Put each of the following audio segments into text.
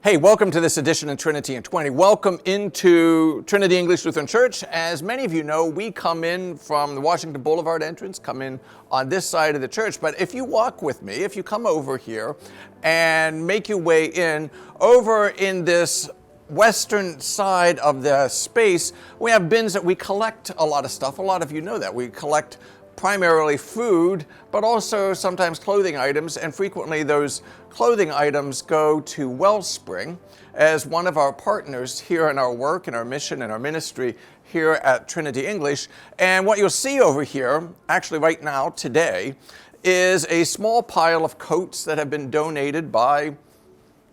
Hey, welcome to this edition of Trinity in 20. Welcome into Trinity English Lutheran Church. As many of you know, we come in from the Washington Boulevard entrance, come in on this side of the church. But if you walk with me, if you come over here and make your way in, over in this western side of the space, we have bins that we collect a lot of stuff. A lot of you know that. We collect primarily food, but also sometimes clothing items, and frequently those clothing items go to Wellspring as one of our partners here in our work and our mission and our ministry here at Trinity English. And what you'll see over here, actually right now, today, is a small pile of coats that have been donated by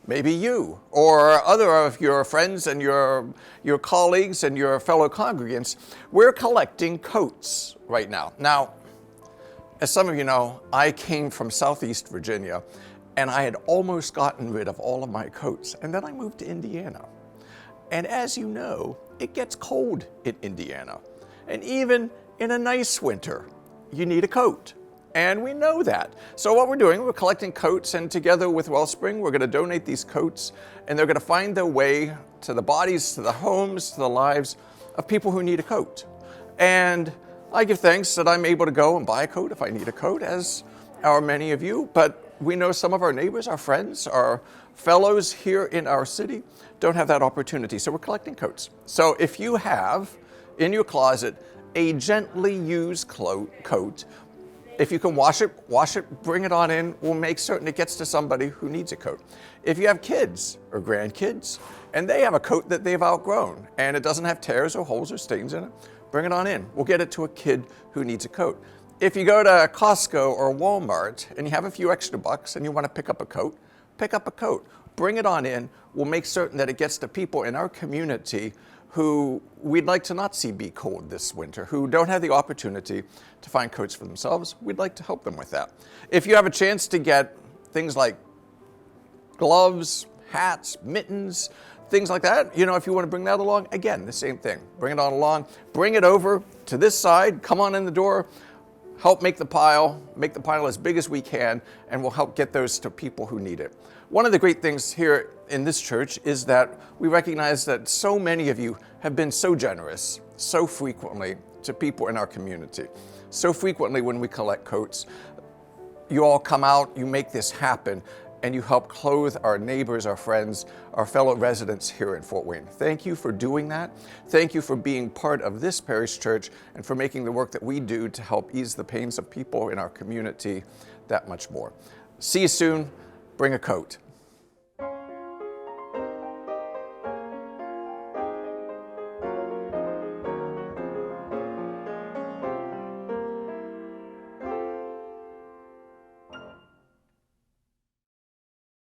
maybe you or other of your friends and your colleagues and your fellow congregants. We're collecting coats right now. Now, as some of you know, I came from Southeast Virginia and I had almost gotten rid of all of my coats. And then I moved to Indiana. And as you know, it gets cold in Indiana. And even in a nice winter, you need a coat. And we know that. So what we're doing, we're collecting coats, and together with Wellspring, we're going to donate these coats, and they're going to find their way to the bodies, to the homes, to the lives of people who need a coat. And I give thanks that I'm able to go and buy a coat if I need a coat, as are many of you. But we know some of our neighbors, our friends, our fellows here in our city don't have that opportunity. So we're collecting coats. So if you have in your closet a gently used coat, if you can wash it, bring it on in. We'll make certain it gets to somebody who needs a coat. If you have kids or grandkids and they have a coat that they've outgrown and it doesn't have tears or holes or stains in it, bring it on in. We'll get it to a kid who needs a coat. If you go to Costco or Walmart and you have a few extra bucks and you want to pick up a coat, pick up a coat. Bring it on in. We'll make certain that it gets to people in our community who we'd like to not see be cold this winter, who don't have the opportunity to find coats for themselves. We'd like to help them with that. If you have a chance to get things like gloves, hats, mittens, things like that, if you want to bring that along, again, the same thing. Bring it on along, bring it over to this side, come on in the door, help make the pile as big as we can, and we'll help get those to people who need it. One of the great things here in this church is that we recognize that so many of you have been so generous, so frequently to people in our community. So frequently when we collect coats, you all come out, you make this happen, and you help clothe our neighbors, our friends, our fellow residents here in Fort Wayne. Thank you for doing that. Thank you for being part of this parish church and for making the work that we do to help ease the pains of people in our community that much more. See you soon. Bring a coat.